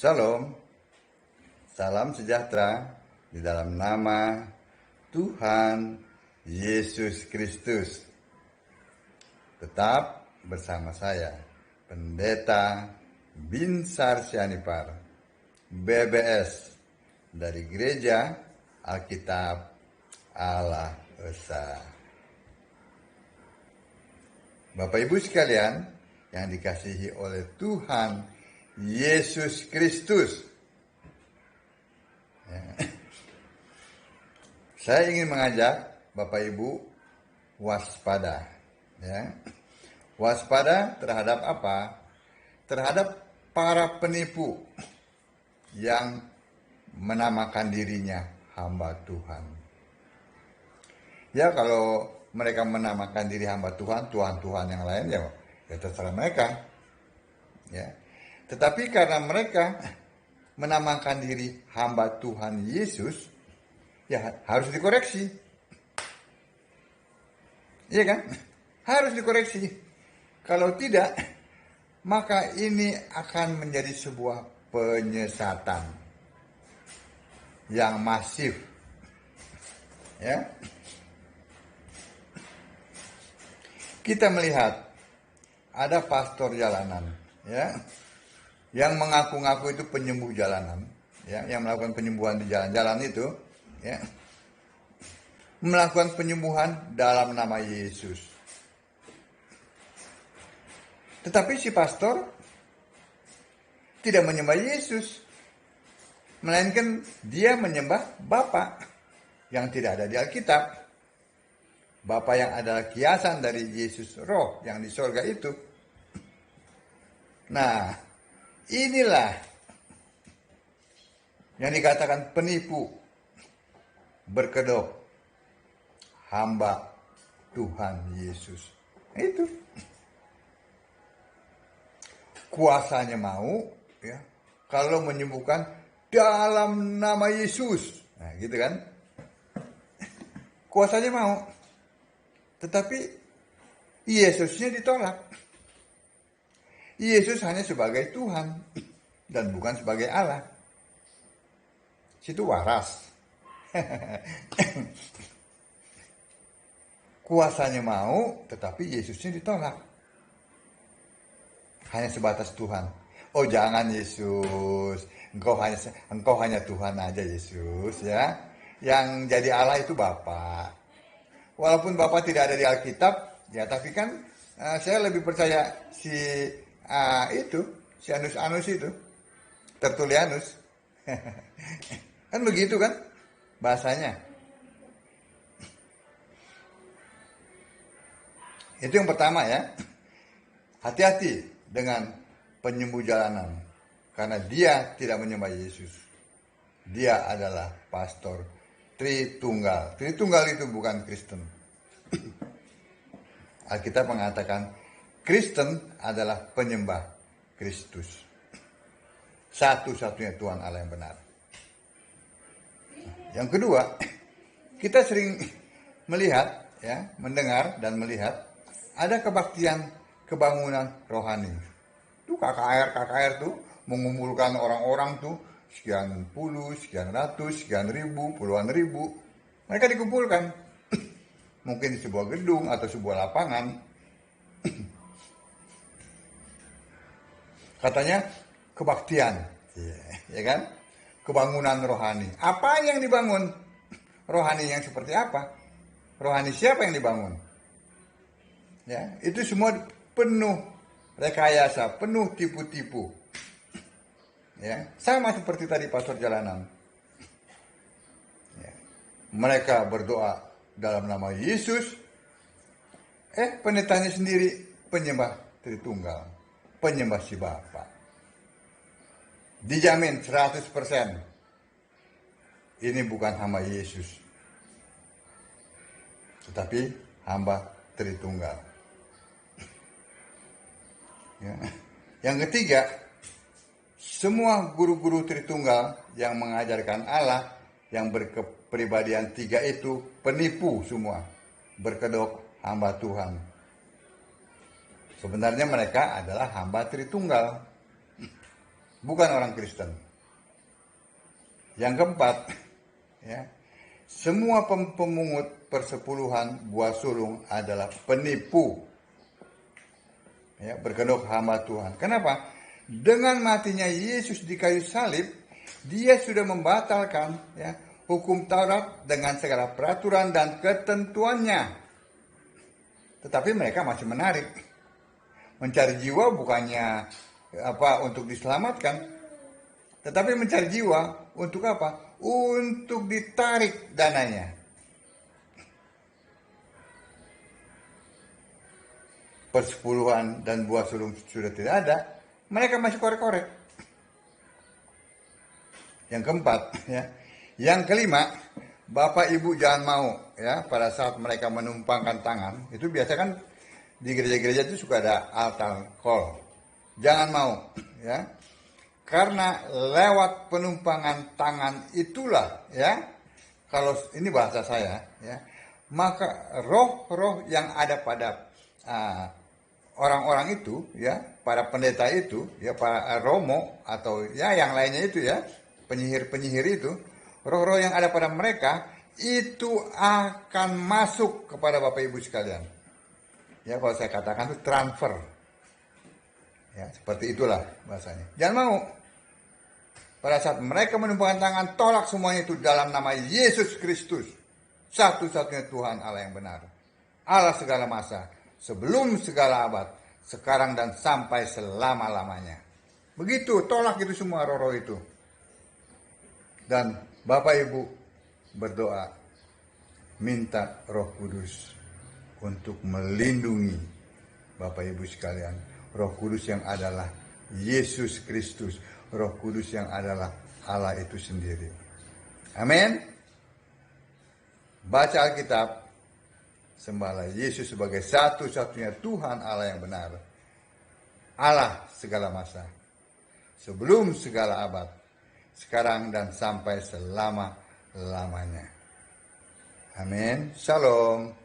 Shalom, salam sejahtera di dalam nama Tuhan Yesus Kristus. Tetap bersama saya, Pendeta Binsar Sianipar, BBS, dari Gereja Alkitab Allah Esa. Bapak Ibu sekalian yang dikasihi oleh Tuhan Yesus Kristus. Saya ingin mengajak Bapak Ibu waspada. Waspada terhadap apa? Terhadap para penipu yang menamakan dirinya hamba Tuhan. Ya, kalau mereka menamakan diri hamba Tuhan, Tuhan yang lain ya terserah mereka. Ya. Tetapi karena mereka menamakan diri hamba Tuhan Yesus, ya harus dikoreksi. Iya kan? Harus dikoreksi. Kalau tidak, maka ini akan menjadi sebuah penyesatan yang masif. Ya. Kita melihat ada pastor jalanan, ya, yang mengaku-ngaku itu penyembuh jalanan, ya, yang melakukan penyembuhan di jalan-jalan itu, ya, melakukan penyembuhan dalam nama Yesus. Tetapi si pastor tidak menyembah Yesus, melainkan dia menyembah Bapa yang tidak ada di Alkitab. Bapa yang adalah kiasan dari Yesus Roh yang di sorga itu. Nah, inilah yang dikatakan penipu, berkedok hamba Tuhan Yesus. Itu kuasanya mau, ya, kalau menyembuhkan dalam nama Yesus. Nah, gitu kan? Kuasanya mau. Tetapi Yesusnya ditolak. Yesus hanya sebagai Tuhan dan bukan sebagai Allah. Situ waras. Kuasanya mau, tetapi Yesusnya ditolak. Hanya sebatas Tuhan. Oh, jangan Yesus. Engkau hanya Tuhan aja Yesus, ya. Yang jadi Allah itu Bapa. Walaupun Bapa tidak ada di Alkitab, ya, tapi kan saya lebih percaya si Anus itu, Tertulianus. Kan begitu kan bahasanya. Itu yang pertama, ya. Hati-hati dengan penyembuh jalanan, karena dia tidak menyembah Yesus. Dia adalah pastor Tritunggal. Tritunggal itu bukan Kristen. Alkitab mengatakan Kristen adalah penyembah Kristus. Satu-satunya Tuhan Allah yang benar. Yang kedua, kita sering melihat, ya, mendengar dan melihat ada kebaktian kebangunan rohani. Tuh KKR tuh mengumpulkan orang-orang tuh sekian puluh, sekian ratus, sekian ribu, puluhan ribu. Mereka dikumpulkan. Mungkin di sebuah gedung atau sebuah lapangan. Katanya kebaktian. Ya kan? Kebangunan rohani. Apa yang dibangun? Rohani yang seperti apa? Rohani siapa yang dibangun? Ya, itu semua penuh rekayasa, penuh tipu-tipu. Ya, sama seperti tadi pastor jalanan. Ya, mereka berdoa dalam nama Yesus. Pendetanya sendiri penyembah Tritunggal, penyembah si Bapa. Dijamin 100%. Ini bukan hamba Yesus, tetapi hamba Tritunggal. Ya. Yang ketiga, semua guru-guru Tritunggal yang mengajarkan Allah, yang berkepribadian tiga itu penipu semua, berkedok hamba Tuhan. Sebenarnya mereka adalah hamba Tritunggal. bukan orang Kristen. Yang keempat, ya, semua pemungut persepuluhan buah sulung adalah penipu, ya, berkedok hamba Tuhan. Kenapa? Dengan matinya Yesus di kayu salib, dia sudah membatalkan, ya, hukum Taurat dengan segala peraturan dan ketentuannya. Tetapi mereka masih mencari jiwa, bukannya untuk diselamatkan, tetapi mencari jiwa untuk apa? Untuk ditarik dananya. Persepuluhan dan buah sulung sudah tidak ada, mereka masih korek-korek. Yang keempat, ya. Yang kelima, Bapak Ibu jangan mau, ya, pada saat mereka menumpangkan tangan, itu biasa kan di gereja-gereja itu suka ada altar call. Jangan mau, ya. Karena lewat penumpangan tangan itulah, ya, kalau ini bahasa saya, ya, maka roh-roh yang ada pada orang-orang itu, ya, para pendeta itu, ya, para romo atau ya yang lainnya itu, ya, penyihir-penyihir itu, roh-roh yang ada pada mereka itu akan masuk kepada Bapak Ibu sekalian. Ya, kalau saya katakan itu transfer. Ya, seperti itulah bahasanya. Jangan mau. Pada saat mereka menumpangkan tangan, tolak semuanya itu dalam nama Yesus Kristus. Satu-satunya Tuhan Allah yang benar. Allah segala masa, sebelum segala abad, sekarang dan sampai selama-lamanya. Begitu, tolak itu semua roh-roh itu. Dan Bapak Ibu berdoa, minta Roh Kudus untuk melindungi Bapak Ibu sekalian. Roh Kudus yang adalah Yesus Kristus. Roh Kudus yang adalah Allah itu sendiri. Amin. Baca Alkitab, sembahlah Yesus sebagai satu-satunya Tuhan Allah yang benar. Allah segala masa, sebelum segala abad, sekarang dan sampai selama-lamanya. Amin. Shalom.